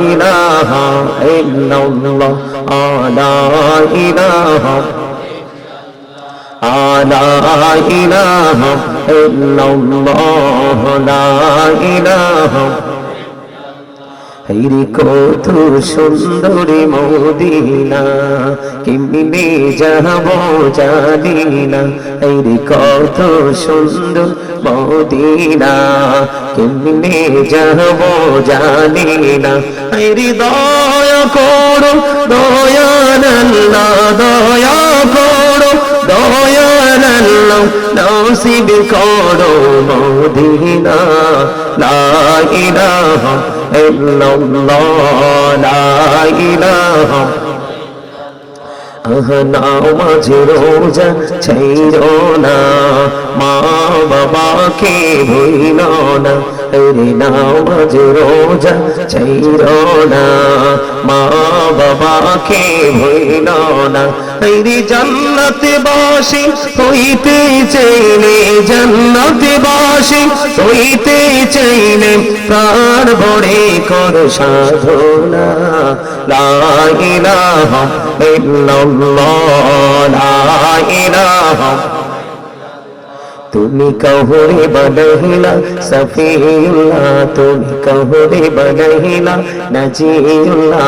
ইলাহা ইল্লাল্লাহ লা ইলাহা লা ইলাহা ইল্লাল্লাহ লা ইলাহা হায়রে কত সুন্দরী মদিনা কেমনে যাব জানি না হায়রে কত সুন্দর মদিনা কেমনে যাব জানি না হায়রে দয়া করো দয়াল আল্লাহ দয়া করো দয়াল আল্লাহ নসিব করো মদিনা লা ইলাহা ইল্লাল্লাহ লা ইলাহা নামাজ রোজা ছাইরো না মা বাবাকে ভুলো না রে নামাজ রোজা ছাইরো না মা বাবাকে ভুলো না রে জান্নাতে বাসী হইতে চাইলে জান্নাতে বাসী হইতে চাইলে প্রাণ ভরে কর সাধনা লা ইলাহা ইল্লাল্লাহ লা ইলাহা তুমি কহরে বদহিলা সফিউল্লাহ তুমি কহরে বদহিলা নজিউল্লাহ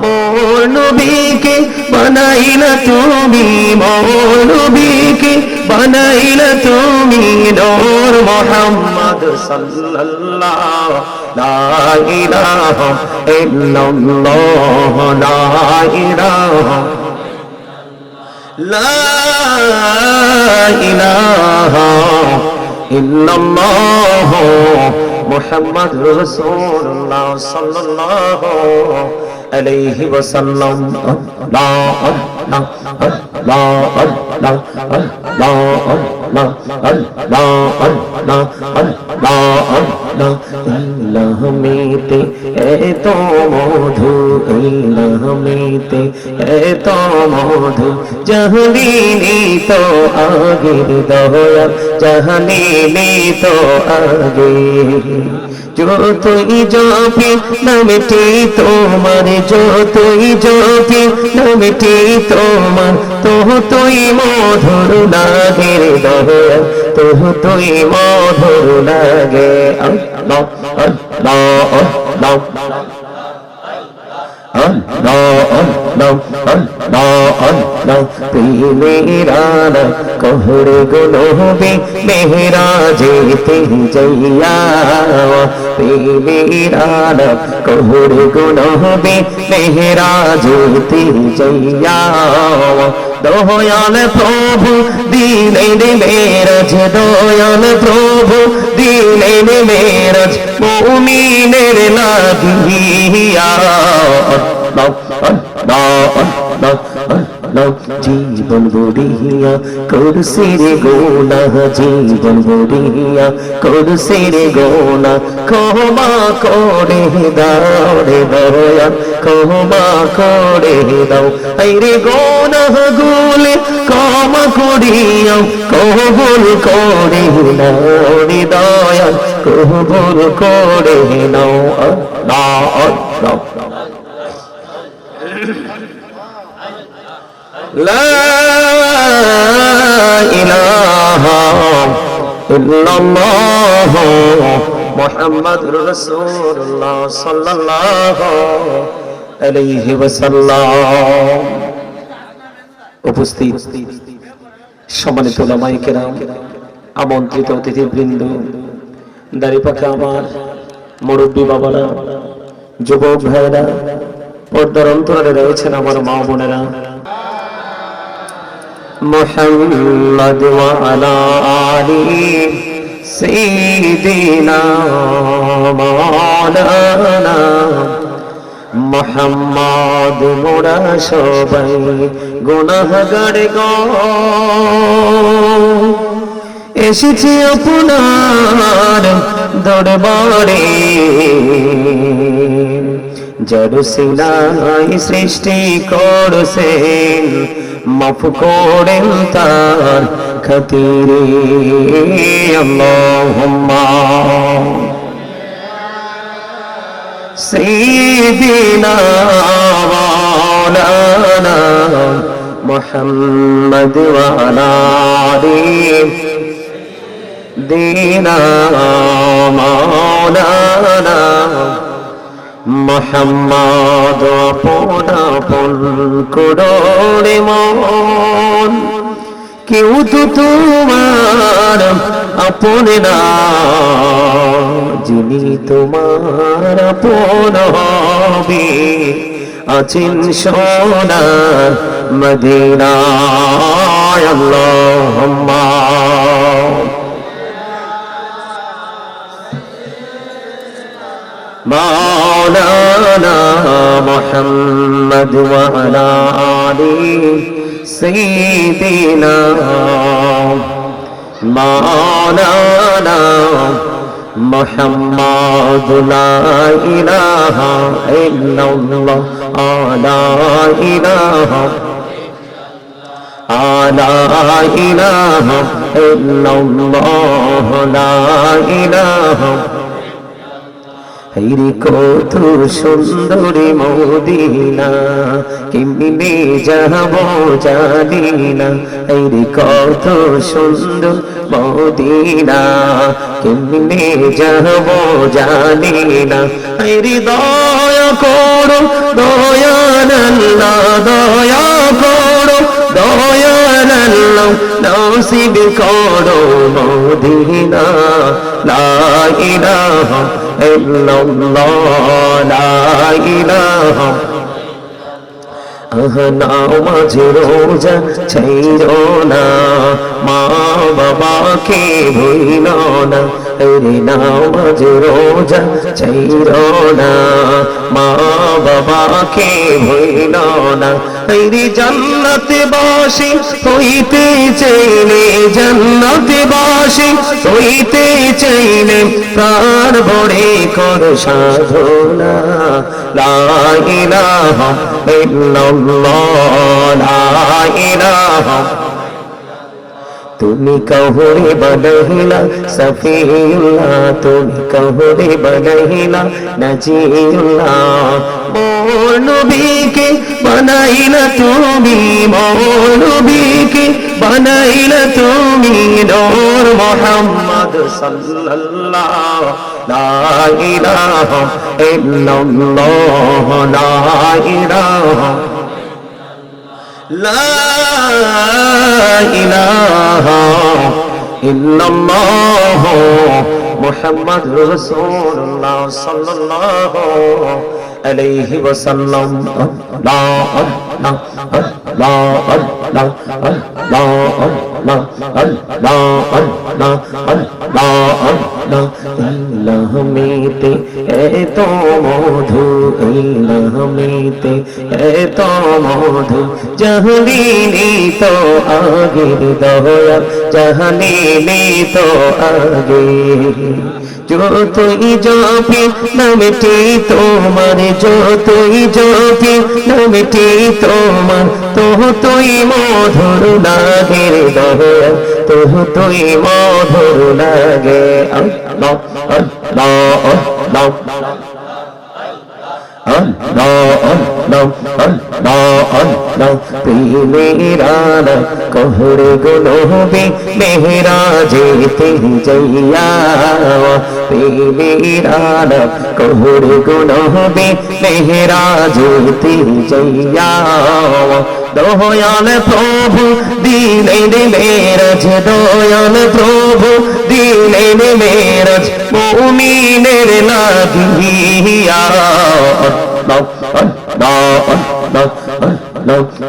মোর নবীকে বানাইলা তুমি মোর নবীকে বানাইলা তুমি নূর মুহাম্মদ সাল্লাল্লাহ লা ইলাহা ইল্লাল্লাহ লা ইলাহা লা ইলাহা ইল্লাল্লাহ মুহাম্মাদুর রাসূলুল্লাহ সাল্লাল্লাহু আলাইহি ওয়াসাল্লাম আল্লাহ আল্লাহ আল্লাহ আল্লাহ আল্লাহ আল্লাহ আল্লাহ আল্লাহ ইলাহমেতে এত মধু ইলাহমেতে এত মধু জাহানি তো আগের দয়া জাহানি তো আগে যতই জপি নামটি তোমার যতই জপি নামটি তোমার ততই মধুর লাগে দয়া ততই মধুর লাগে আল্লাহ আল্লাহ আল্লাহ প্রেমেরা কহরে গুনবে মেহরাজেতে যাইয়া প্রেমেরা কহরে গুনবে মেহরাজেতে যাইয়া দয়াল প্রভু দিলেন মেরাজ দয়াল প্রভু দিলেন মেরাজ মুমিনের লাগিয়া জীবন বড়িয়া করছে রে গোনা জীবন বড়িয়া করছে রে গোনা ক্ষমা করে দাও রে দয়া ক্ষমা করে দাও এই রে গোনা গুলে ক্ষমা করিয়া কবুল করে নাও রে দয়া কবুল করে নাও আল্লাহ আল্লাহ لا إله إلا الله محمد رسول الله صلى الله عليه وسلم উপস্থিত সম্মানিত উলামায়ে কেরাম আমন্ত্রিত অতিথিবৃন্দ দাড়িপাকা আমার মুরব্বী বাবারা যুবক ভাইরা পর্দার অন্তরালে রয়েছেন আমার মা বোনেরা মুহাম্মদ ওয়া আলা আলি সাইয়্যিদিনা মাওলানা মুহাম্মদ মোরা সবাই গুনাহগার গো এসেছি আপনার দরবারে যার সিলাই সৃষ্টি করছেন মাফ করেন তার খাতিরে আল্লাহুম্মা سيدنا مولانا محمد وعلى آله دينا مولانا محمد আপনা আপন করোরে মন কেউ তো তোমার আপন না যিনি তোমার আপন হবে আছেন সোনার মদিনায় আল্লাহুম্মা مولانا محمد وعلى آله سيدنا مولانا محمد لا إله إلا الله لا إله لا إله إلا الله لا إله হায়রে কত সুন্দরী মদিনা কেমনে যাব জানি না হায়রে কত সুন্দর মদিনা কেমনে যাব জানি না হায়রে দয়া করো দয়াল আল্লাহ দয়া করো দয়াল আল্লাহ নসিব করো মদিনা লা ইলাহা ইল্লাল্লাহ লা ইলাহা নামাজ রোজা ছাইরো না মা বাবাকে ভুলো না রে নামাজ রোজা ছাইরো না মা বাবাকে ভুলো না রে জান্নাতে বাসী হইতে চাইলে জান্নাতে বাসী হইতে চাইলে প্রাণ ভরে কর সাধনা লা ইলাহা ইল্লাল্লাহ লা ইলাহা তুমি কহরে বদহিলা সফিউল্লাহ তুমি কহরে বদহিলা নজিউল্লাহ মোর নবীকে বানাইলা তুমি মোর নবীকে বানাইলা তুমি নূর মুহাম্মদ সাল্লাল্লাহ লা ইলাহা ইল্লাল্লাহ লা ইলাহা لا إله إلا الله محمد رسول الله صلى الله عليه وسلم لا لا لا لا لا ইলাহমেতে এত মধু ইলাহমেতে এত মধু জাহলিনি তো আগের দয়া জাহলিনি তো আগে যতই জপি নামটি তোমার যতই জপি নামটি তোমার ততই মধুর লাগে দয়া ততই মধুর লাগে আল্লাহ আল্লাহ আল্লাহ প্রেমেরানা কহরে গুনবে মেহরাজেতে যাইয়া প্রেমেরানা কহরে গুনবে মেহরাজেতে যাইয়া দয়াল প্রভু দিলেন মেরাজ দয়াল প্রভু দিলেন মেরাজ মুমিনের লাগিয়া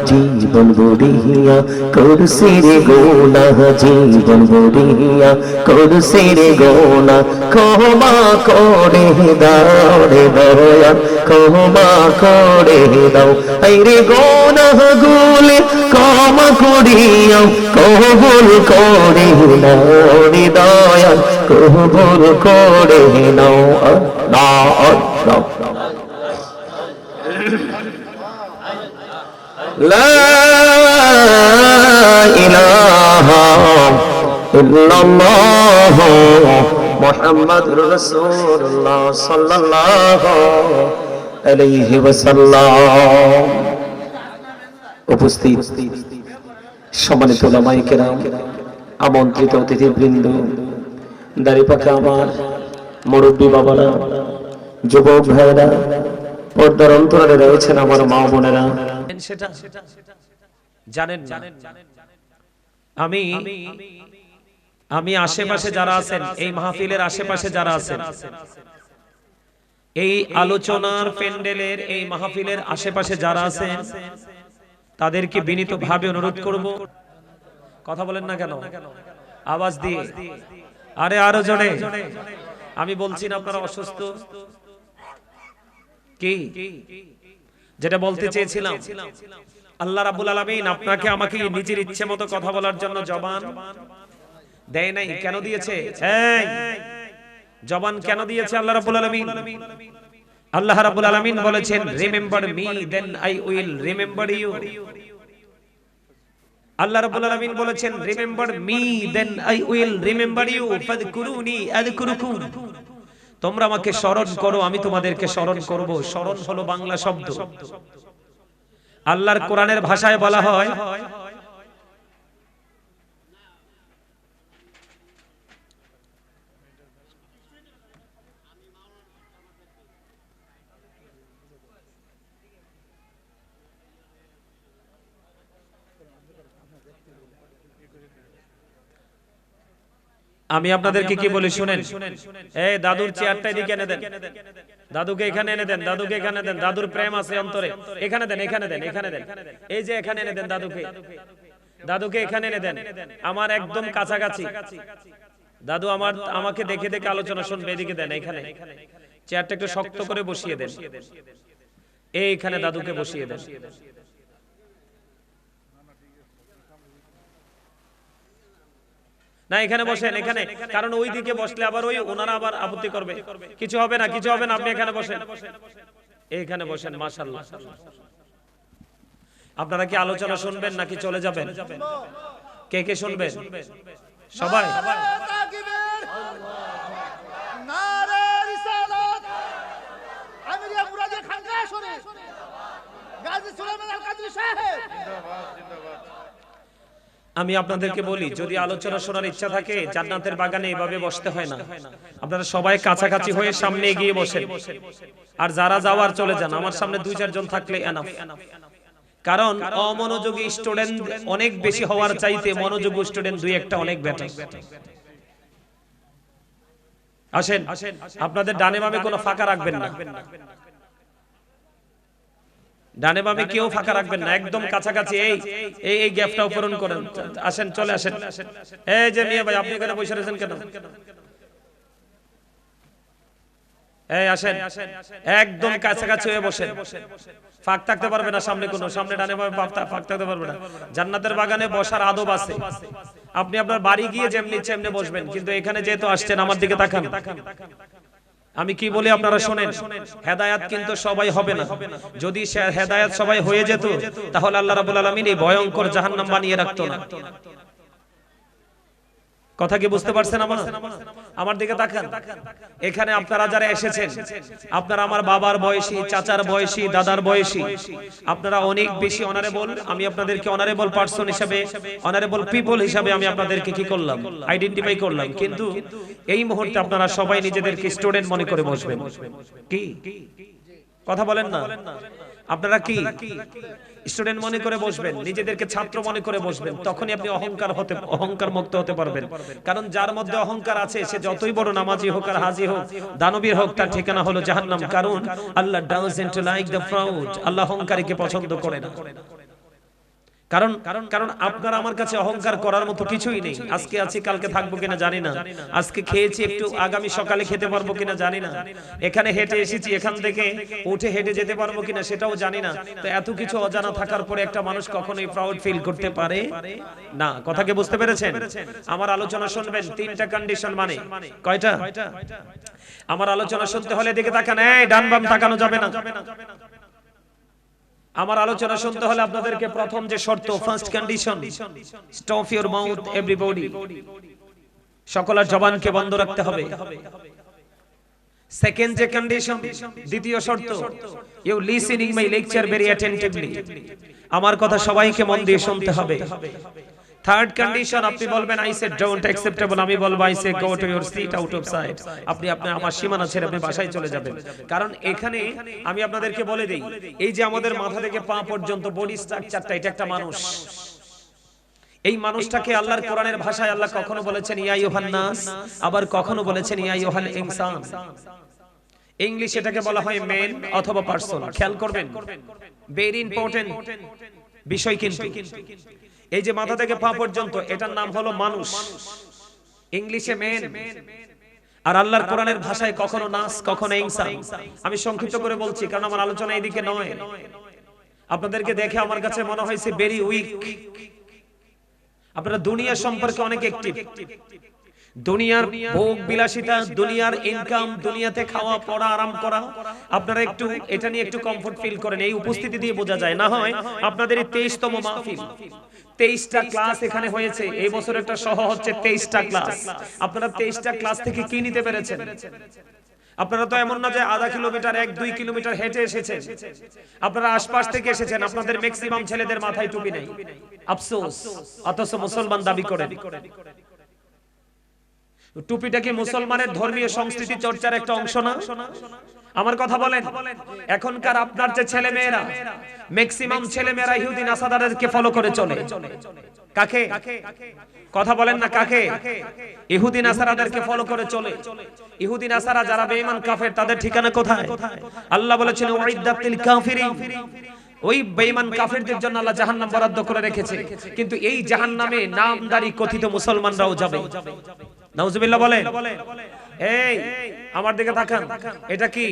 জীবন বড়িয়া করছে রে গোনা জীবন বড়িয়া করছে রে গোনা ক্ষমা করে দাও রে দয়া ক্ষমা করে দাও এই রে গোনা গুলি ক্ষমা করিয়া কবুল করে নাও রে দয়া কবুল করে নাও আল্লাহ আল্লাহ لا إله إلا الله মুহাম্মাদুর রাসূলুল্লাহ সাল্লাল্লাহু আলাইহি ওয়াসাল্লাম। উপস্থিত সম্মানিত উলামায়ে কেরাম, আমন্ত্রিত অতিথিবৃন্দ, দাড়িপাকা আমার মুরব্বী বাবারা, যুবক ভাইরা, পর্দার অন্তরালে রয়েছেন আমার মা বোনেরা, সেটা জানেন না। আমি আশেপাশে যারা আছেন, এই মাহফিলের আশেপাশে যারা আছেন, এই আলোচনার প্যান্ডেলের এই মাহফিলের আশেপাশে যারা আছেন, তাদেরকে বিনীতভাবে অনুরোধ করব, কথা বলেন না কেন, আওয়াজ দিয়ে, আরে আরো জোরে। আমি বলছি না আপনারা অসুস্থ, কি যেটা বলতে চেয়েছিলাম, আল্লাহ রাব্বুল আলামিন আপনাকে আমাকে নিজের ইচ্ছে মতো কথা বলার জন্য জবান দেয় নাই। কেন দিয়েছে? এই জবান কেন দিয়েছে আল্লাহ রাব্বুল আলামিন? আল্লাহ রাব্বুল আলামিন বলেছেন, remember me then I will remember you. Allah রাব্বুল আলামিন বলেছেন, remember me then I will remember you ফাযকুরুনি আযকুরুকুম। তোমরা আমাকে স্মরণ করো, আমি তোমাদেরকে স্মরণ করব। স্মরণ হলো বাংলা শব্দ। আল্লাহর কোরআনের ভাষায় বলা হয়, আমি আপনাদেরকে কি বলি শুনেন। এই দাদুর চেয়ারটা এদিকে এনে দেন, দাদুকে এখানে এনে দেন, দাদুকে এখানে দেন, দাদুর প্রেম আছে অন্তরে, এখানে দেন, এখানে দেন, এখানে দেন, এই যে এখানে এনে দেন দাদুকে, দাদুকে এখানে এনে দেন, আমার একদম কাছাকাছি। দাদু আমাকে দেখে দেখে আলোচনা শুনবে, এদিকে দেন, এখানে চেয়ারটা একটু শক্ত করে বসিয়ে দেন, এইখানে দাদুকে বসিয়ে দেন। না এখানে বসেন, এখানে, কারণ ওই দিকে বসলে আবার ওই ওনারা আবার আপত্তি করবে। কিছু হবে না, কিছু হবে না, আপনি এখানে বসেন, এইখানে বসেন। মাশাআল্লাহ। আপনারা কি আলোচনা শুনবেন নাকি চলে যাবেন? কে কে শুনবেন? সবাই। নারে রিসালাত, আমিরিয়া মুরাদি খানকা শরীফ, গাজী সুলাইমান আল কাদরি সাহেব জিন্দাবাদ, জিন্দাবাদ। আমি আপনাদেরকে বলি, যদি আলোচনা শোনার ইচ্ছা থাকে, জান্নাতের বাগানে এভাবে বসতে হয় না। আপনারা সবাই কাছাকাছি হয়ে সামনে এগিয়ে বসেন, আর যারা যাওয়ার চলে যান। আমার সামনে 2-4 জন থাকলে এনাফ। কারণ অমনোযোগী স্টুডেন্ট অনেক বেশি হওয়ার চাইতে মনোযোগী স্টুডেন্ট 2-1টা অনেক বেটার। আসেন, আপনাদের ডানে বামে কোনো ফাঁকা রাখবেন না, ডানে বামে কেউ ফাঁকা রাখবেন না, একদম কাছাকাছি এই গ্যাপটাও পূরণ করেন। আসেন, চলে আসেন। এই যে মিয়া ভাই, আপনি এখানে বসে রয়েছেন কেন? এই আসেন, একদম কাছাকাছি হয়ে বসেন, ফাঁক থাকতে পারবে না সামনে, কোনো সামনে ডানে বামে ফাঁক থাকতে পারবে না। জান্নাতের বাগানে বসার আদব আছে। আপনি আপনার বাড়ি গিয়ে যেমনি ইচ্ছে এমনি বসবেন, কিন্তু এখানে যেহেতু আসছেন, আমার দিকে তাকান। আমি কি বলি আপনারা শুনেন। হেদায়েত কিন্তু সবাই হবে না। যদি হেদায়েত সবাই হয়ে যেত, তাহলে আল্লাহ রাব্বুল আলামিন এই ভয়ঙ্কর জাহান্নাম বানিয়ে রাখতো না। কথা কি বুঝতে পারছেন? আমার দিকে তাকান। এখানে আপনারা যারা এসেছেন, আপনারা আমার বাবার বয়সী, চাচার বয়সী, দাদার বয়সী, আপনারা অনেক বেশি অনারেবল। আমি আপনাদেরকে অনারেবল পারসন হিসেবে, অনারেবল পিপল হিসেবে আমি আপনাদেরকে কি করলাম? আইডেন্টিফাই করলাম। কিন্তু এই মুহূর্তে আপনারা সবাই নিজেদেরকে স্টুডেন্ট মনে করে বসবেন। কি কথা বলেন না? আপনারা কি স্টুডেন্ট মনে করে বসবেন, নিজেদেরকে ছাত্র মনে করে বসবেন। তখনই আপনি অহংকার মুক্ত হতে পারবেন। কারণ যার মধ্যে অহংকার আছে, সে যতই বড় নামাজি হোক আর হাজী হোক, দানবীর হোক, তার ঠিকানা হলো জাহান্নাম। কারণ আল্লাহ ডাজন্ট লাইক দ্য প্রাউড, আল্লাহ অহংকারীকে পছন্দ করে না। কারণ কারণ আপনার আমার কাছে অহংকার করার মতো কিছুই নেই। আজকে আছি, কালকে থাকবো কিনা জানি না। আজকে খেয়েছি, একটু আগামী সকালে খেতে পারবো কিনা জানি না। এখানে হেঁটে এসেছি, এখান থেকে উঠে হেঁটে যেতে পারবো কিনা সেটাও জানি না। তো এত কিছু অজানা থাকার পরে একটা মানুষ কখনোই প্রাউড ফিল করতে পারে না। কথা কি বুঝতে পেরেছেন? আমার আলোচনা শুনবেন, 3টা কন্ডিশন। মানে কয়টা? আমার আলোচনা শুনতে হলে দিকে তাকান, এই ডান বাম তাকানো যাবে না। আমার আলোচনা শুনতে হলে আপনাদেরকে প্রথম যে শর্ত, first condition, stop your mouth everybody. সকলের জবানকে বন্ধ রাখতে হবে। সেকেন্ড যে কন্ডিশন, দ্বিতীয় শর্ত, you listening my lecture very attentively, আমার কথা সবাইকে মন দিয়ে শুনতে হবে। থার্ড কন্ডিশন, আপনি বলবেন আই সে ডোন্ট অ্যাকসেপ্টেবল, আমি বলবো I say go to your seat out of sight, আপনি আমার সীমানা ছেড়ে আপনি বাসায় চলে যাবেন। কারণ এখানে আমি আপনাদেরকে বলে দেই, এই যে আমাদের মাথা থেকে পা পর্যন্ত বডি স্ট্রাকচারটা, এটা একটা মানুষ। এই মানুষটাকে আল্লাহর কোরআনের ভাষায় আল্লাহ কখনো বলেছেন ইয়া আইয়ুহান নাস, আবার কখনো বলেছেন ইয়া আইয়ুহাল ইনসান। ইংলিশ এটাকে বলা হয় ম্যান অথবা পারসন। খেয়াল করবেন, ভেরি ইম্পর্টেন্ট বিষয়। কিন্তু এই যে মাথা থেকে পা পর্যন্ত, এটার নাম হলো মানুষ, ইংলিশে ম্যান, আর আল্লাহর কোরআনের ভাষায় কখনো নাস, কখনো ইনসান। আমি সংক্ষিপ্ত করে বলছি কারণ আমার আলোচনা এদিকে নয়। আপনাদেরকে দেখে আমার কাছে মনে হয়েছে ভেরি উইক। আপনারা দুনিয়া সম্পর্কে অনেক অ্যাক্টিভ, দুনিয়ার ভোগ বিলাসিতা, দুনিয়ার ইনকাম, দুনিয়াতে খাওয়া পড়া আরাম করা, আপনারা একটু এটা নিয়ে একটু কমফোর্ট ফিল করেন। এই উপস্থিতি দিয়ে বোঝা যায়। না হয় আপনাদের এই 23তম মাহফিল, 23টা ক্লাস এখানে হয়েছে। এই বছর একটা সহ হচ্ছে 23টা ক্লাস। আপনারা 23টা ক্লাস থেকে কি নিতে পেরেছেন? আপনারা তো এমন না যে আধা কিলোমিটার 1-2 কিলোমিটার হেঁটে এসেছেন, আপনারা আশপাশ থেকে এসেছেন। আপনাদের ম্যাক্সিমাম ছেলেদের মাথায় টুপি নেই, আফসোস, অথচ মুসলমান দাবি করেন। টুপিটা কি মুসলমানের ধর্মীয় সংস্কৃতি চর্চার একটা অংশ না? আমার কথা বলেন। এখনকার আপনার যে ছেলে মেয়েরা, ম্যাক্সিমাম ছেলে মেয়েরা ইহুদি নাসারাদেরকে ফলো করে চলে। কাকে? কথা বলেন না, কাকে? ইহুদি নাসারাদেরকে ফলো করে চলে। ইহুদি নাসারা যারা বেঈমান কাফের, তাদের ঠিকানা কোথায়? আল্লাহ বলেছেন ওয়াইদাতিল কাফিরিন, ওই বেঈমান কাফেরদের জন্য আল্লাহ জাহান্নাম বরাদ্দ করে রেখেছে। কিন্তু এই জাহান্নামে নামদারি কথিত মুসলমানরাও যাবে। নাউজুবিল্লাহ বলেন। এই আমার দিকে তাকান, এটা কি?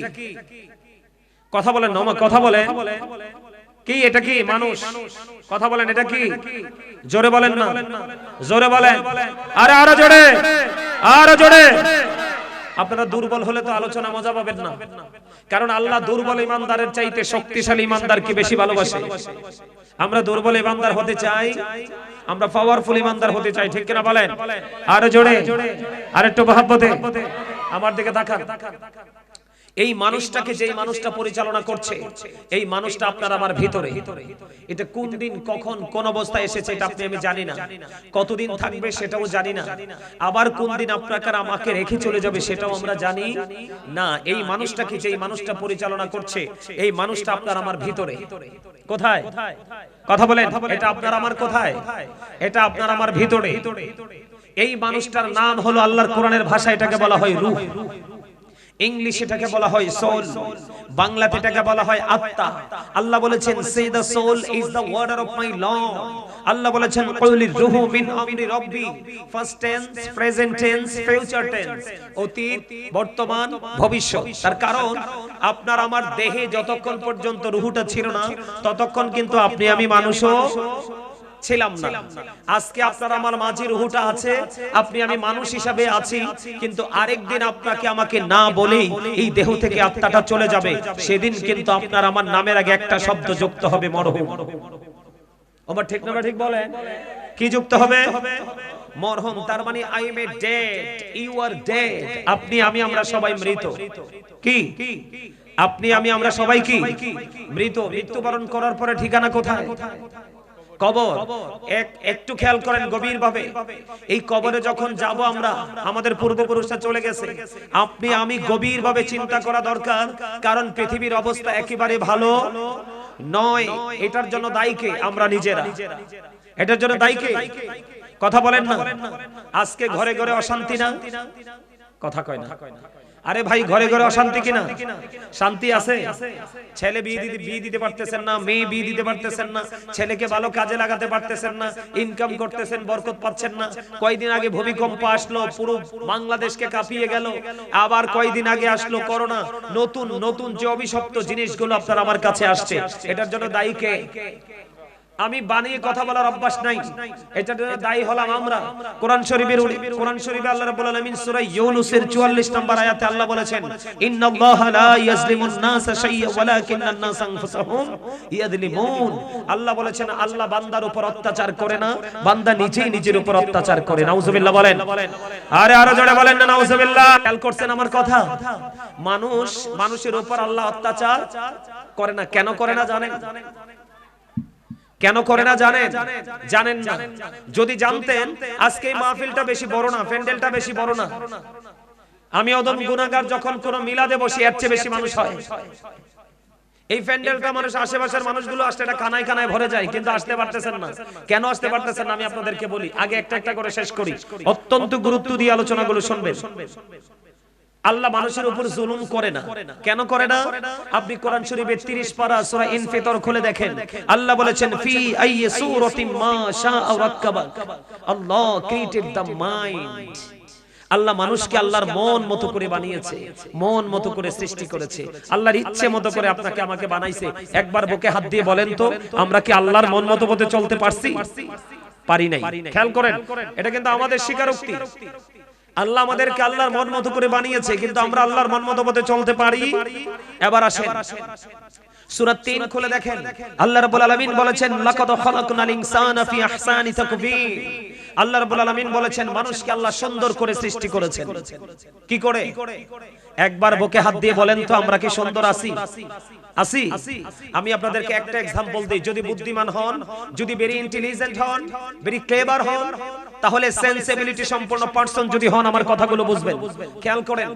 কথা বলেন না, কথা বলেন। কি এটা? কি মানুষ? কথা বলেন, এটা কি? জোরে বলেন না, জোরে বলেন। আরে আরো জোরে, আরো জোরে। আপনারা দুর্বল হলে তো আলোচনা মজা পাবেন না। কারণ আল্লাহ দুর্বল ইমানদারের চাইতে শক্তিশালী ইমানদারকে বেশি ভালোবাসে। আমরা দুর্বল ইমানদার হতে চাই, আমরা পাওয়ারফুল ইমানদার হতে চাই, ঠিক কিনা বলেন? আরো জোরে, আরেকটু মহব্বতে আমার দিকে তাকান। এই মানুষটাকে, যেই মানুষটা পরিচালনা করছে, এই মানুষটা আপনার আমার ভিতরে। এটা কোন দিন, কখন, কোন অবস্থায় এসেছে এটা আপনি আমি জানি না। কতদিন থাকবে সেটাও জানি না। আবার কোন দিন আপনাকে আমাকে রেখে চলে যাবে সেটাও আমরা জানি না। এই মানুষটাকে, যেই মানুষটা পরিচালনা করছে, এই মানুষটা আপনার আমার ভিতরে। কোথায়? কথা বলেন। এটা আপনার আমার কোথায়? এটা আপনার আমার ভিতরে। এই মানুষটার নাম হলো, আল্লাহর কোরআনের ভাষায় এটাকে বলা হয় রূহ, ইংলিশে এটাকে বলা হয় সোল, বাংলাতে এটাকে বলা হয় আত্মা। আল্লাহ বলেছেন say the soul is the warder of my Lord. Allah বলেছেন কুলির রূহু মিন আমরি রাব্বি, first tense, present tense, future tense, অতীত, বর্তমান, ভবিষ্যৎ। তার কারণ আপনার আমার দেহে যতক্ষণ পর্যন্ত রূহটা ছিল না, ততক্ষণ কিন্তু আপনি আমি মানুষও ছিলাম না। আজকে আপনার আমার মাঝে রূহটা আছে, আপনি আমি মানুষ হিসাবে আছি, কিন্তু আরেকদিন আপনাকে আমাকে না বলেই এই দেহ থেকে আত্মাটা চলে যাবে। সেদিন কিন্তু আপনার আমার নামের আগে একটা শব্দ যুক্ত হবে, মরহুম। আমার ঠিক না ঠিক বলেন? কি যুক্ত হবে? মরহুম। তার মানে I am a dead, you are dead. আপনি আমি আমরা সবাই মৃত। কি? আপনি আমি আমরা সবাই কি? মৃত। মৃত্যুবরণ করার পরে ঠিকানা কোথায়? কবর। একটু খেয়াল করেন গভীরভাবে। এই কবরে যখন যাব আমরা, আমাদের পূর্বপুরুষরা চলে গেছে, আপনি আমি গভীরভাবে চিন্তা করা দরকার। কারণ পৃথিবীর অবস্থা একেবারে ভালো নয়। এটার জন্য দায়ী কে? আমরা নিজেরা। এটার জন্য দায়ী কে? কথা বলেন না। আজকে ঘরে ঘরে অশান্তি না? কথা কয় না। আরে ভাই, ঘরে ঘরে অশান্তি কিনা? শান্তি আছে? ছেলে বিয়ে দিতে পারতেছেন না, মেয়ে বিয়ে দিতে পারতেছেন না, ছেলেকে ভালো কাজে লাগাতে পারতেছেন না, ইনকাম করতেছেন, বরকত পাচ্ছেন না। কয়দিন আগে ভূমিকম্প আসলো, পুরো বাংলাদেশকে কাঁপিয়ে গেল। আবার কয়দিন আগে আসলো করোনা। নতুন নতুন যে অভিশপ্ত জিনিসগুলো আপনার আমার কাছে আসছে, এটার জন্য দায়ী কে? আমি বানিয়ে কথা বলার অভ্যাস নাই, এটা দায়ী হলাম আমরা। কোরআন শরীফে আল্লাহ রাব্বুল আলামিন সূরা ইউনূসের 44 নম্বর আয়াতে আল্লাহ বলেছেন, ইন্নাল্লাহা লা ইয়াজলিমুন নাসা শাইয়্যান ওয়ালাকিন্নান নাসা আনফুসাহুম ইয়াযলিমুন। আল্লাহ বলেছেন আল্লাহ বান্দার উপর অত্যাচার করে না, বান্দা নিজেই নিজের উপর অত্যাচার করে। নাউজুবিল্লাহ বলেন। আরে আরো জোরে বলেন না নাউজুবিল্লাহ। খেয়াল করছেন আমার কথা? মানুষের উপর আল্লাহ অত্যাচার করে না। কেন করে না জানেন? কেন করে না জানেন? জানেন না? যদি জানতেন আজকে এই মাহফিলটা বেশি বড় না, প্যান্ডেলটা বেশি বড় না। আমি অদম গুনাহগার যখন কোন মিলাদে বসি এর চেয়ে বেশি মানুষ হয়। এই প্যান্ডেলটা মানুষ, আশেপাশের মানুষগুলো আসলে এটা কানায় কানায় ভরে যায়, কিন্তু আসতে পারতেছেন না। কেন আসতে পারতেছেন না আমি আপনাদেরকে বলি। আগে একটা একটা করে শেষ করি, অত্যন্ত গুরুত্ব দিয়ে আলোচনাগুলো শুনবেন। আল্লাহ মানুষের উপর জুলুম করে না। কেন করে না? আপনি কোরআন শরীফের 30 পারা সূরা ইনফিতর খুলে দেখেন, আল্লাহ বলেছেন ফি আইয়ি সূরাতিন মা শাআ রাক্কাবাক। আল্লাহ ক্রিয়েটেড দ্য মাইন্ড। আল্লাহ মানুষকে আল্লাহর মন মতো করে বানিয়েছে, মন মতো করে সৃষ্টি করেছে, আল্লাহর ইচ্ছে মতো করে আপনাকে আমাকে বানাইছে। একবার বুকে হাত দিয়ে বলেন তো, আমরা কি আল্লাহর মন মতো পথে চলতে পারছি? পারি নাই। খেয়াল করেন, এটা কিন্তু আমাদের স্বীকারোক্তি। আল্লাহ আমাদেরকে আল্লাহর মন মতো করে বানিয়েছে, কিন্তু আমরা আল্লাহর মন মতো পথে চলতে পারি? এবার আসেন সূরা 3 খুলে দেখেন, আল্লাহ রাব্বুল আলামিন বলেছেন লাকাদ খালাকনাল ইনসানা ফি আহসানি তাকবীর। আল্লাহ রাব্বুল আলামিন বলেছেন মানুষকে আল্লাহ সুন্দর করে সৃষ্টি করেছেন। কি করে? একবার বুকে হাত দিয়ে বলেন তো, আমরা কি সুন্দর আছি? আছি? আমি আপনাদেরকে একটা एग्जांपल দেই। যদি বুদ্ধিমান হন, যদি ভেরি ইন্টেলিজেন্ট হন, ভেরি ক্লেভার হন, তাহলে সেন্সিবিলিটি সম্পন্ন পারসন যদি হন, আমার কথাগুলো বুঝবেন। খেয়াল করেন,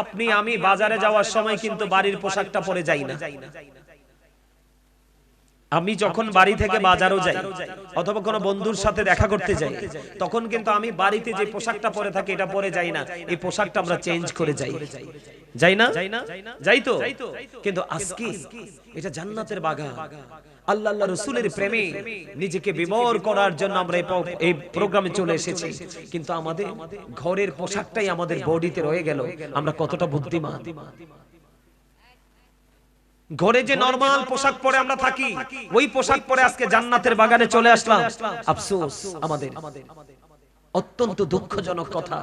আপনি আমি বাজারে যাওয়ার সময় কিন্তু বাড়ির পোশাকটা পরে যাই না। আমি যখন বাড়ি থেকে বাজারও যাই অথবা কোনো বন্ধুর সাথে দেখা করতে যাই, তখন কিন্তু আমি বাড়িতে যে পোশাকটা পরে থাকি এটা পরে যাই না, এই পোশাকটা আমরা চেঞ্জ করে যাই। যাই না? যাই তো। কিন্তু আজকে এটা জান্নাতের বাগান। আল্লাহ আল্লাহ রাসূলের প্রেমে নিজেকে বিভোর করার জন্য আমরা এই প্রোগ্রামে চলে এসেছি, কিন্তু আমাদের ঘরের পোশাকটাই আমাদের বডিতে রয়ে গেল। আমরা কতটা বুদ্ধিমান! ঘরে যে নরমাল পোশাক পরে আমরা থাকি, ওই পোশাক পরে আজকে জান্নাতের বাগানে চলে আসলাম। আফসোস আমাদের, অত্যন্ত দুঃখজনক কথা।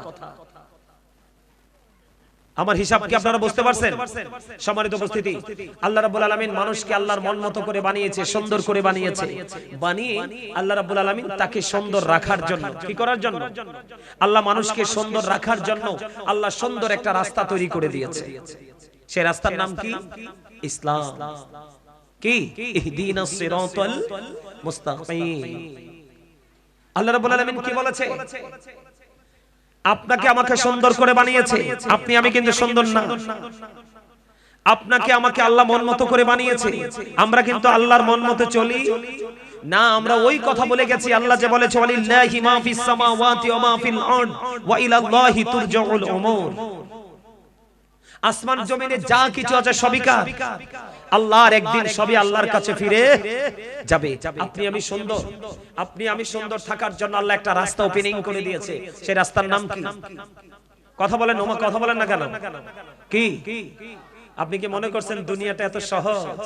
আমার হিসাব কি আপনারা বুঝতে পারছেন? সম্মানিত উপস্থিতি, আল্লাহ রাব্বুল আলামিন মানুষকে আল্লাহর মন মতো করে বানিয়েছে, সুন্দর করে বানিয়েছে। বানিয়ে আল্লাহ রাব্বুল আলামিন তাকে সুন্দর রাখার জন্য, কি করার জন্য? আল্লাহ মানুষকে সুন্দর রাখার জন্য আল্লাহ সুন্দর একটা রাস্তা তৈরি করে দিয়েছে। সেই রাস্তার নাম কি? ইসলাম। কি? ইহদিনাস সিরাতাল মুস্তাকিম। আল্লাহ রাব্বুল আলামিন কি বলেছে? আপনাকে আমাকে সুন্দর করে বানিয়েছে। আপনি আমি কিন্তু সুন্দর না। আপনাকে আমাকে আল্লাহ মন মতো করে বানিয়েছে, আমরা কিন্তু আল্লাহর মন মতো চলি না। আমরা ওই কথা বলে গেছি, আল্লাহ যে বলেছে ওয়ালিল্লাহি মা ফিস সামাওয়াতি ওয়া মা ফিল আরদ ওয়া ইলাল্লাহি তুরজাউল উমুর। আসমান জমিনে যা কিছু আছে সবই কার? আল্লাহর। একদিন সবই আল্লাহর কাছে ফিরে যাবে। আপনি আমি সুন্দর, আপনি আমি সুন্দর থাকার জন্য আল্লাহ একটা রাস্তা ওপেনিং করে দিয়েছে। সেই রাস্তার নাম কি? কথা বলেন, ওমা কথা বলেন না কেন? কি? আপনি কি মনে করছেন দুনিয়াটা এত সহজ?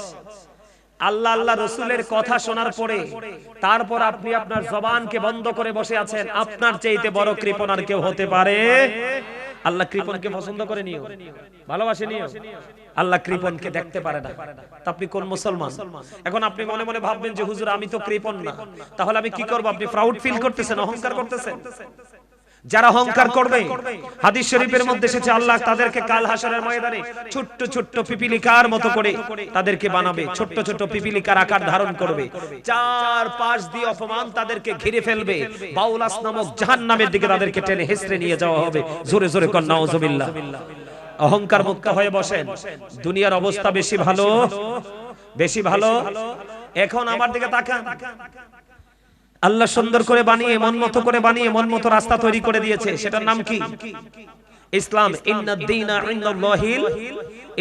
আল্লাহ আল্লাহ রাসূলের কথা শোনার পরে তারপর আপনি আপনার জবানকে বন্ধ করে বসে আছেন। আপনার চাইতে বড় কৃপণ আর কেউ হতে পারে? আল্লাহ কৃপণকে পছন্দ করে নিও, ভালোবাসে নিও। আল্লাহ কৃপণকে দেখতে পারে না। তা আপনি কোন মুসলমান? এখন আপনি মনে মনে ভাববেন যে হুজুর আমি তো কৃপণ না, তাহলে আমি কি করব? আপনি প্রাউড ফিল করতেছেন, অহংকার করতেছেন। যারা অহংকার করবে, হাদিস শরীফের মধ্যে এসেছে আল্লাহ তাদেরকে কাল হাসরের ময়দানে ছোট্ট ছোট্ট পিপিলিকার মতো করে তাদেরকে বানাবে, ছোট্ট ছোট্ট পিপিলিকার আকার ধারণ করবে। চার পাশ দিয়ে অপমান তাদেরকে ঘিরে ফেলবে। বাউলাস নামক জাহান্নামের দিকে তাদেরকে টেনে হেসড়ে নিয়ে যাওয়া হবে। জোরে জোরে কর নাউজুবিল্লাহ। অহংকার মুক্ত হয়ে বসেন। দুনিয়ার অবস্থা বেশি ভালো, বেশি ভালো। এখন আমার দিকে তাকান। আল্লাহ সুন্দর করে বানিয়ে, মন মতো করে বানিয়ে, মন মতো রাস্তা তৈরি করে দিয়েছে। সেটার নাম কি? ইসলাম। ইন্নাদ দীনা ইনদাল্লাহিল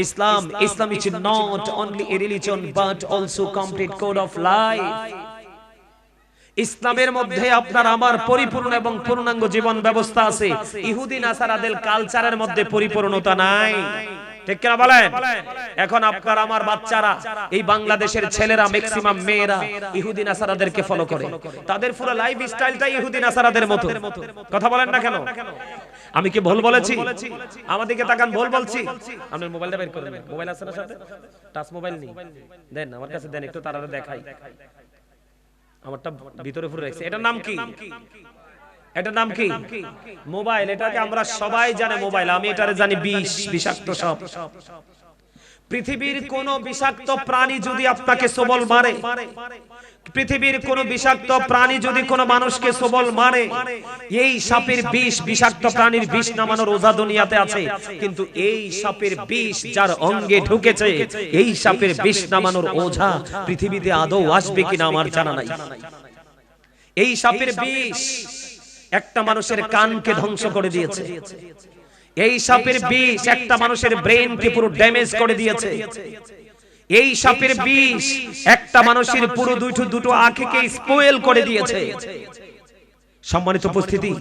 ইসলাম। ইসলাম is not only a religion but also complete code of life. ইসলামের মধ্যে আপনার আমার পরিপূর্ণ এবং পূর্ণাঙ্গ জীবন ব্যবস্থা আছে, ইহুদি নাসারাদের কালচারের মধ্যে পরিপূর্ণতা নাই। ঠিক কিনা বলেন? এখন আপনার আমার বাচ্চারা, এই বাংলাদেশের ছেলেরা, ম্যাক্সিমাম মেয়েরা ইহুদি নাসারাদেরকে ফলো করে, তাদের পুরো লাইফ স্টাইলটাই ইহুদি নাসারাদের মতো। কথা বলেন না কেন? আমি কি ভুল বলেছি? আমাদেরকে তাকান, ভুল বলছি? আপনার মোবাইলটা বের করেন। মোবাইল আছে না সাথে? টাচ মোবাইল নেই? দেন আমার কাছে, দেন একটু তাড়াতাড়ি দেখাই। আমারটা ভিতরে পুরো রাখছে। এটার নাম কি? এটার নাম কি? মোবাইল। এটাকে আমরা সবাই জানে মোবাইল, আমি এটারে জানি বিষ, বিষাক্ত সব। পৃথিবীর কোন বিষাক্ত প্রাণী যদি আপনাকে সবল মারে, পৃথিবীর কোন বিষাক্ত প্রাণী যদি কোন মানুষকে সবল মারে, এই সাপের বিষ, বিষাক্ত প্রাণীর বিষ নামানোর ওঝা দুনিয়াতে আছে, কিন্তু এই সাপের বিষ যার অঙ্গে ঢুকেছে, এই সাপের বিষ নামানোর ওঝা পৃথিবীতে আদৌ আসবে কিনা আমার জানা নাই। এই সাপের বিষ একটা মানুষের কানকে ধ্বংস করে দিয়েছে, এই সাপের বিষ একটা মানুষের ব্রেনকে পুরো ড্যামেজ করে দিয়েছে, এই সাপের বিষ একটা মানুষের পুরো দুটো আঁখিকে স্পয়েল করে দিয়েছে। সম্মানিত উপস্থিতি,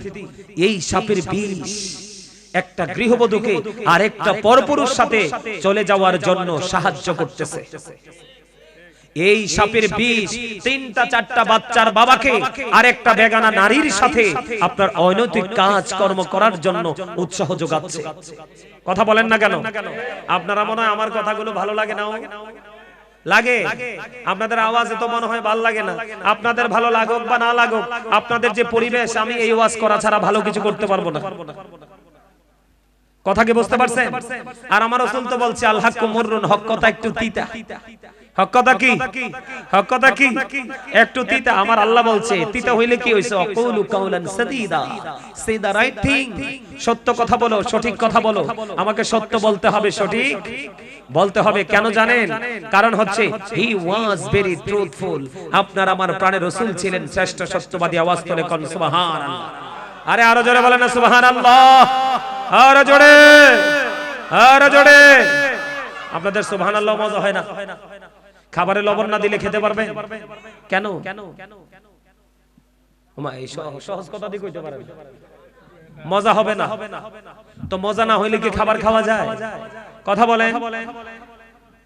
এই সাপের বিষ একটা গৃহবধূকে আর একটা পরপুরুষ সাথে চলে যাওয়ার জন্য সাহায্য করতেছে। এই সাপের বিষ 3-4টা বাচ্চার বাবাকে আর একটা বেগানা নারীর সাথে আপনার অনৈতিক কাজ কর্ম করার জন্য উৎসাহ যোগাচ্ছে। কথা বলেন না কেন? আপনারা মনে হয় আমার কথাগুলো ভালো লাগে না? লাগে? আপনাদের আওয়াজে তো মনে হয় ভালো লাগে না। আপনাদের ভালো লাগুক বা না লাগুক, আপনাদের যে পরিবেশ, আমি এই ওয়াজ করা ছাড়া ভালো কিছু করতে পারবো না। কথা কি বুঝতে পারছেন? আর আমার রাসূল তো বলছে আল হাক্কু মুররুন, হক কথা একটু তিতা। হক কথা কি? হক কথা কি? একটু তিতা। আমার আল্লাহ বলছে তিতা হইলে কি হইছে? আকুলু কাউলান সাদীদা, সে দা রাইট থিং। সত্য কথা বলো, সঠিক কথা বলো। আমাকে সত্য বলতে হবে, সঠিক বলতে হবে। কেন জানেন? কারণ হচ্ছে হি ওয়াজ ভেরি ট্রুথফুল। আপনার আমার প্রাণের রাসূল ছিলেন শ্রেষ্ঠ সত্যবাদী। আওয়াজ করে কোন সুবহানাল্লাহ। আরে আরো জোরে বলেন না সুবহানাল্লাহ, আরো জোরে, আরো জোরে। আপনাদের সুবহানাল্লাহ মজা হয় না? খাবারে লবণ না দিলে খেতে পারবে? কেন? ওমা, এই সহজ কথা দিয়ে কইতে পারেন মজা হবে না। তো মজা না হইলে কি খাবার খাওয়া যায়? কথা বলেন।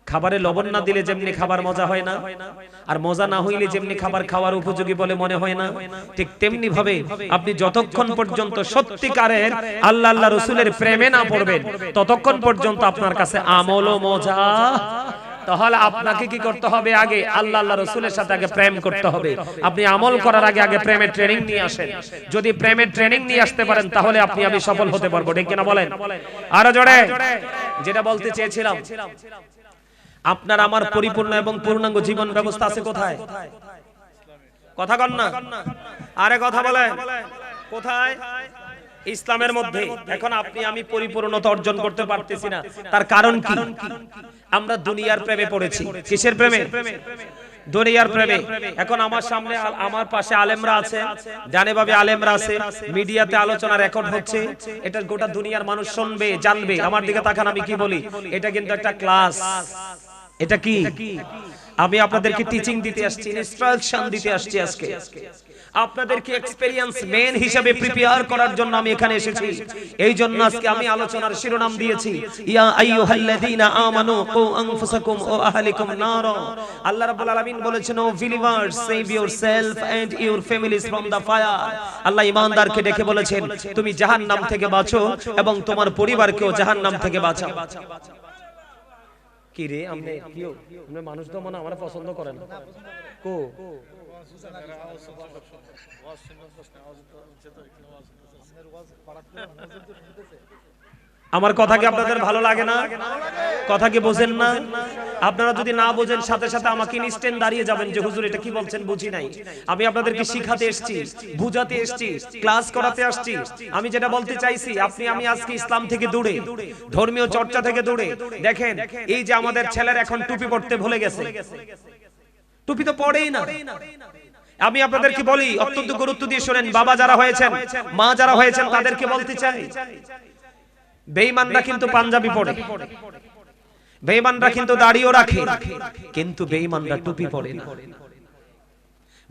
খাবারে লবণ না দিলে যেমনি খাবার মজা হয় না, আর মজা না হইলে যেমনি খাবার খাওয়ার উপযোগী বলে মনে হয় না, ঠিক তেমনি ভাবে আপনি যতক্ষণ পর্যন্ত সত্যিকারের আল্লাহ আল্লাহ রাসূলের প্রেমে না পড়বেন, ততক্ষণ পর্যন্ত আপনার কাছে আমলও মজা। তাহলে আপনাকে কি করতে হবে? আগে আল্লাহ আল্লাহ রাসূলের সাথে আগে প্রেম করতে হবে। আপনি আমল করার আগে আগে প্রেমের ট্রেনিং নিয়ে আসেন। যদি প্রেমের ট্রেনিং নিয়ে আসতে পারেন, তাহলে আপনি আমি সফল হতে পারবো। ঠিক কিনা বলেন? আরো জোরে। যেটা বলতে চেয়েছিলাম, আপনার আমার পরিপূর্ণ এবং পূর্ণাঙ্গ জীবন ব্যবস্থা আছে কোথায়? কথা কন না, আরে কথা বলেন। কোথায়? ইসলামের মধ্যে। এখন আপনি আমি পরিপূর্ণতা অর্জন করতে পারতেছি না, তার কারণ কি? আমরা দুনিয়ার প্রেমে পড়েছি। কিসের প্রেমে? দুনিয়ার প্রেমে। এখন আমার সামনে, আমার পাশে আলেমরা আছে, জানে ভাবে আলেমরা আছে, মিডিয়াতে আলোচনা রেকর্ড হচ্ছে, এটা গোটা দুনিয়ার মানুষ শুনবে, জানবে। আমার দিকে তাকান, আমি কি বলি? এটা কিন্তু একটা ক্লাস। এটা কি? আমি আপনাদেরকে টিচিং দিতে আসছি, ইনস্ট্রাকশন দিতে আসছি। আজকে আপনাদেরকে এক্সপেরিয়েন্স মেন হিসেবে প্রিপেয়ার করার জন্য আমি এখানে এসেছি। এই জন্য আজকে আমি আলোচনার শিরোনাম দিয়েছি ইয়া আইয়ুহাল্লাযীনা আমানু কু আনফুসাকুম ওয়া আহলিকুম নারা। আল্লাহ রাব্বুল আলামিন বলেছেন, O believers, save yourself and your families from the fire. Allah ঈমানদারকে ডেকে বলেছেন, তুমি জাহান্নাম থেকে বাঁচো এবং তোমার পরিবারকেও জাহান্নাম থেকে বাঁচাও। কি রে, আমনে কিও আমনে মানুষ তো মনে আমরা পছন্দ করেন কো? আমার কথা কি আপনাদের ভালো লাগে না? কথা কি বোঝেন না? আপনারা যদি না বোঝেন, সাথে সাথে আমাকে ইনস্ট্যান্ট দাঁড়িয়ে যাবেন যে হুজুর এটা কি বলছেন, বুঝি নাই। আমি আপনাদেরকে শিখাতে এসেছি, বুঝাতে এসেছি, ক্লাস করাতে আসছি। আমি যেটা বলতে চাইছি, আপনি আমি আজকে ইসলাম থেকে দূরে, ধর্মীয় চর্চা থেকে দূরে। দেখেন, এই যে আমাদের ছেলেরা এখন টুপি পড়তে ভুলে গেছে, টুপি তো পড়েই না। আমি আপনাদেরকে বলি, অত্যন্ত গুরুত্ব দিয়ে শুনেন, বাবা যারা হয়েছেন, মা যারা হয়েছেন, তাদেরকে বলতে চাই, বেঈমানরা কিন্তু পাঞ্জাবি পরে, বেঈমানরা কিন্তু দাড়িও রাখে, কিন্তু বেঈমানরা টুপি পরে না।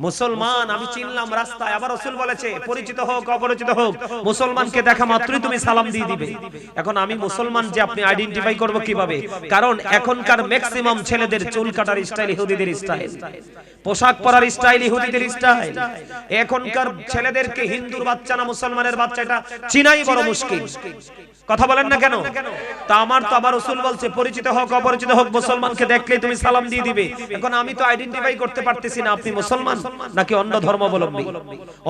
মুসলমান আমি চিনলাম রাস্তায়, আবার রাসূল বলেছে পরিচিত হোক অপরিচিত হোক মুসলমানকে দেখা মাত্রই তুমি সালাম দিয়ে দিবে। এখন আমি মুসলমান যে আপনি আইডেন্টিফাই করব কিভাবে? কারণ এখনকার ম্যাক্সিমাম ছেলেদের চুল কাটার স্টাইল ইহুদিদের স্টাইল, পোশাক পরার স্টাইল ইহুদিদের স্টাইল। এখনকার ছেলেদেরকে হিন্দুর বাচ্চা না মুসলমানের বাচ্চা এটা চিনাই বড় মুশকিল। কথা বলেন না কেন? তা আমার রাসূল বলছে পরিচিত হোক অপরিচিত হোক মুসলমানকে দেখলেই তুমি সালাম দিয়ে দিবে। এখন আমি তো আইডেন্টিফাই করতে পারতেছি না আপনি মুসলমান নাকি অন্য ধর্মাবলম্বী।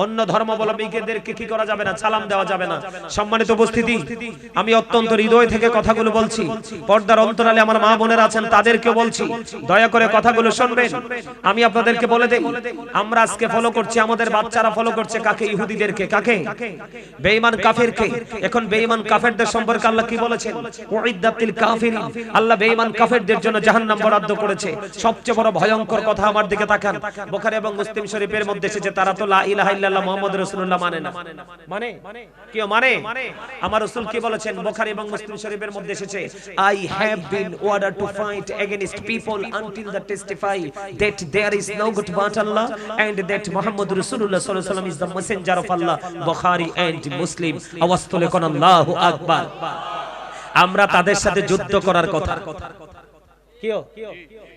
অন্য ধর্মাবলম্বীদেরকে কি করা যাবে না, সালাম দেওয়া যাবে না। সম্মানিত উপস্থিতি, আমি অত্যন্ত হৃদয় থেকে কথাগুলো বলছি। পর্দার অন্তরালে আমার মা বোনেরা আছেন তাদেরকেও বলছি, দয়া করে কথাগুলো শুনবেন। আমি আপনাদেরকে বলে দেই, আমরা আজকে ফলো করছি, আমাদের বাচ্চারা ফলো করছে কাকে? ইহুদিদেরকে। কাকে? বেঈমান কাফেরকে। এখন বেঈমান কাফেরদের সম্পর্কে আল্লাহ কি বলেছেন? উইদ্দাতিল কাফিরিন। আল্লাহ বেঈমান কাফেরদের জন্য জাহান্নাম বরাদ্দ করেছে। সবচেয়ে বড় ভয়ঙ্কর কথা, আমার দিকে তাকান, বুখারী এবং মুসলিম শরীফের মধ্যে এসেছে তারা তো লা ইলাহা ইল্লাল্লাহ মুহাম্মদুর রাসূলুল্লাহ মানে না। কি মানে? আমার রাসূল কি বলেছেন? বুখারী এবং মুসলিম শরীফের মধ্যে এসেছে, I have been ordered to fight against people until they testify that there is no God but Allah and that Muhammadur Rasulullah sallallahu alaihi wasallam is the messenger of Allah. Bukhari and Muslim। আওয়াজ তুলে কোন আল্লাহু আকবার। আমরা তাদের সাথে যুদ্ধ করার কথা।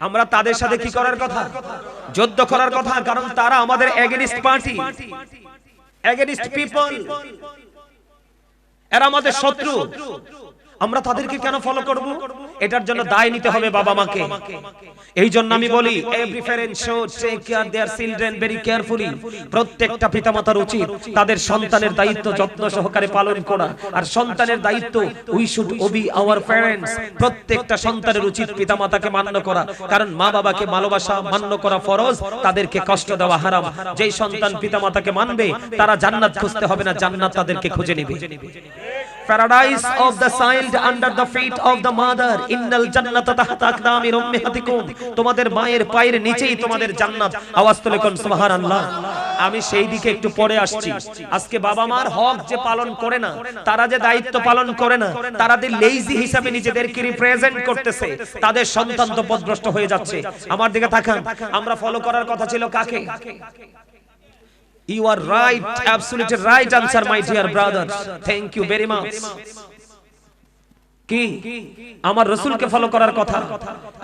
আমরা তাদের সাথে কি করার কথা? যুদ্ধ করার কথা। কারণ তারা আমাদের এগেইনস্ট পার্টি, এগেইনস্ট পিপল, এরা আমাদের শত্রু। আমরা তাদেরকে কেন ফলো করব? এটার জন্য দায় নিতে হবে বাবা মাকে। এই জন্য আমি বলি, every parent should take care their children very carefully. প্রত্যেকটা পিতামাতার উচিত তাদের সন্তানের দায়িত্ব যত্ন সহকারে পালন করা। আর সন্তানের দায়িত্ব, we should Obi our parents. প্রত্যেকটা সন্তানের উচিত পিতামাতাকে মান্য করা, কারণ মা বাবাকে ভালোবাসা মান্য করা ফরজ, তাদেরকে কষ্ট দেওয়া হারাম। যেই সন্তান পিতামাতাকে মানবে তারা জান্নাত খুঁজতে হবে না, জান্নাত তাদেরকে খুঁজে নেবে। Paradise of the child under the feet of the mother. Innal jannata tahta aqdami ummahatikum. তোমাদের মায়ের পায়ের নিচেই তোমাদের জান্নাত। আওয়াজ তুলে কোন সুবহানাল্লাহ। আমি সেই দিকে একটু পরে আসছি। আজকে বাবা মার হক যে পালন করে না, তারা যে দায়িত্ব পালন করে না, তারা যে লেজি হিসাবে নিজেদেরকে রিপ্রেজেন্ট করতেছে, তাদের সন্তান তো পথভ্রষ্ট হয়ে যাচ্ছে। আমার দিকে তাকান, আমরা ফলো করার কথা ছিল কাকে? You are right, absolutely right answer, my dear brothers. Thank you very much. কি? আমার রাসূলকে ফলো করার কথা।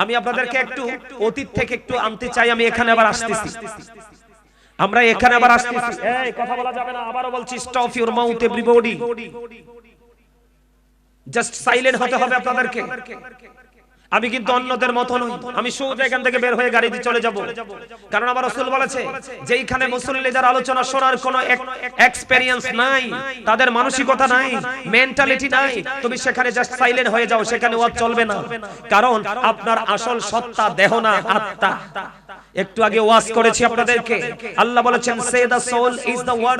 আমি আপনাদেরকে একটু অতীত থেকে একটু আনতে চাই। আমি এখানে আবার আসতেছি, আমরা এখানে আবার আসতেছি। এই কথা বলা যাবে না, আবারো বলছি, stop your mouth everybody. Just silent হতে হবে আপনাদেরকে। আমি কিন্তু অন্যদের মত নই, আমি সোজা এখান থেকে বের হয়ে গাড়ি দিয়ে চলে যাব। কারণ আমার রাসূল বলেছে যে এইখানে মুসল্লিদের আলোচনা শোনার কোনো এক্সপেরিয়েন্স নাই, তাদের মানসিকতা নাই, মেন্টালিটি নাই, তুমি সেখানে জাস্ট সাইলেন্ট হয়ে যাও, সেখানে ওয়াজ চলবে না। কারণ আপনার আসল সত্তা দেহ না, আত্মা। একটু আগে ওয়াজ করেছি আপনাদেরকে, আল্লাহ বলেছেন say the soul is the word